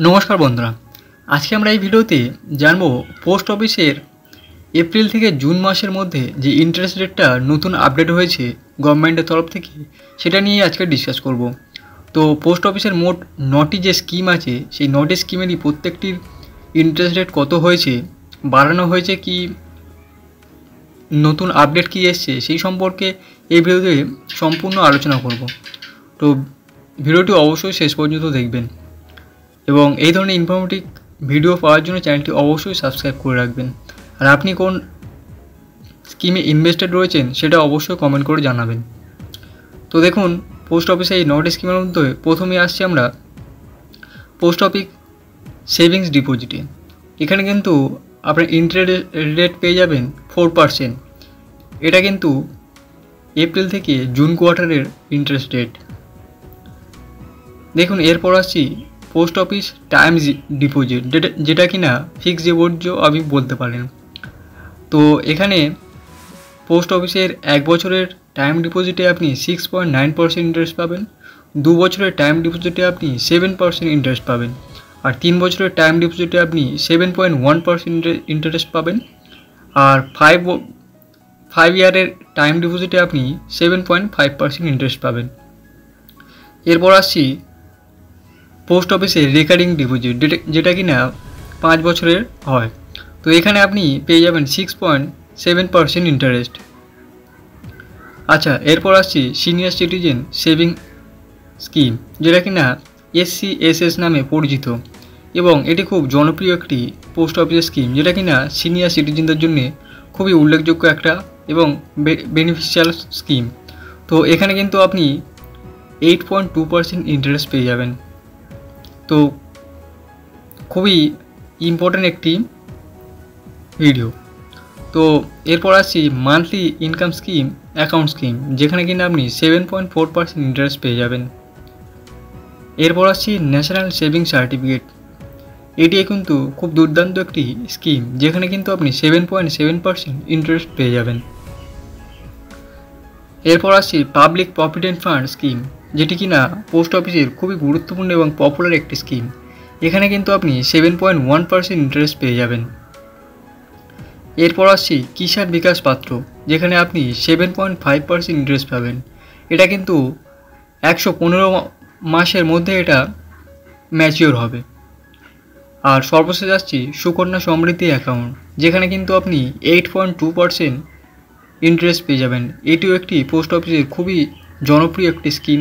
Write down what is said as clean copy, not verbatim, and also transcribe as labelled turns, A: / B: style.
A: নমস্কার বন্ধুরা, আজকে আমরা এই ভিডিওতে জানবো পোস্ট অফিসের এপ্রিল থেকে জুন মাসের মধ্যে যে ইন্টারেস্ট রেটটা নতুন আপডেট হয়েছে গভর্নমেন্টের তরফ থেকে, সেটা নিয়ে আজকে ডিসকাস করব। তো পোস্ট অফিসের মোট 9টি যে স্কিম আছে, সেই 9টি স্কিমেরই প্রত্যেকটির ইন্টারেস্ট রেট কত হয়েছে, বাড়ানো হয়েছে কি, নতুন আপডেট কী এসছে, সেই সম্পর্কে এই ভিডিওতে সম্পূর্ণ আলোচনা করব। তো ভিডিওটি অবশ্যই শেষ পর্যন্ত দেখবেন এবং এই ধরনের ইনফরমেটিভ ভিডিও পাওয়ার জন্য চ্যানেলটি অবশ্যই সাবস্ক্রাইব করে রাখবেন। আর আপনি কোন স্কিমে ইনভেস্টেড রয়েছেন সেটা অবশ্যই কমেন্ট করে জানাবেন। তো দেখুন, পোস্ট অফিসে এই 9টি স্কিমের মধ্যে প্রথমে আসছি আমরা পোস্ট অফিস সেভিংস ডিপোজিটে। এখানে কিন্তু আপনার ইন্টারেস্ট রেট পেয়ে যাবেন 4%। এটা কিন্তু এপ্রিল থেকে জুন কোয়ার্টারের ইন্টারেস্ট রেট। দেখুন, এরপর আসছি পোস্ট অফিস টাইম ডিপোজিট, যেটা কিনা ফিক্সড ডিপোজিট আপনি বলতে পারেন। তো এখানে পোস্ট অফিসের 1 বছরের টাইম ডিপোজিটে আপনি 6.9% ইন্টারেস্ট পাবেন, 2 বছরের টাইম ডিপোজিটে আপনি 7% ইন্টারেস্ট পাবেন, আর 3 বছরের টাইম ডিপোজিটে আপনি 7.1% ইন্টারেস্ট পাবেন, আর 5 ইয়ারের টাইম ডিপোজিটে আপনি 7.5% ইন্টারেস্ট পাবেন। এরপর আসছি পোস্ট অফিসে রেকারিং ডিপোজিট, যেটা কিনা 5 বছরের হয়। তো এখানে আপনি পেয়ে যাবেন 6.7% ইন্টারেস্ট। আচ্ছা, এরপর আসছি সিনিয়র সিটিজেন সেভিং স্কিম, যেটা কিনা SCSS নামে পরিচিত এবং এটি খুব জনপ্রিয় একটি পোস্ট অফিসের স্কিম, যেটা কিনা সিনিয়র সিটিজেনদের জন্য খুবই উল্লেখযোগ্য একটা এবং বেনিফিশিয়াল স্কিম। তো এখানে কিন্তু আপনি 8.2% ইন্টারেস্ট পেয়ে যাবেন। তো খুবই ইম্পর্ট্যান্ট একটি ভিডিও। তো এরপর আসছি monthly income scheme account scheme, যেখানে কিনা আপনি 7.4% ইন্টারেস্ট পেয়ে যাবেন। এরপর আসছি ন্যাশনাল সেভিং সার্টিফিকেট। এটি কিন্তু খুব দুর্দান্ত একটি স্কিম, যেখানে কিন্তু আপনি 7.7% ইন্টারেস্ট পেয়ে যাবেন। এরপর আসছি পাবলিক প্রভিডেন্ট ফান্ড স্কিম, যেটি কিনা পোস্ট অফিসের খুবই গুরুত্বপূর্ণ এবং পপুলার একটি স্কিম। এখানে কিন্তু আপনি 7.1% ইন্টারেস্ট পেয়ে যাবেন। এরপর আসছি কিষাণ বিকাশ পাত্র, যেখানে আপনি 7.5% ইন্টারেস্ট পাবেন। এটা কিন্তু 115 মাসের মধ্যে এটা ম্যাচিওর হবে। আর সর্বশেষ আসছি সুকন্যা সমৃদ্ধি অ্যাকাউন্ট, যেখানে কিন্তু আপনি 8.2% ইন্টারেস্ট পেয়ে যাবেন। এটিও একটি পোস্ট অফিসের খুবই জনপ্রিয় একটি স্কিম।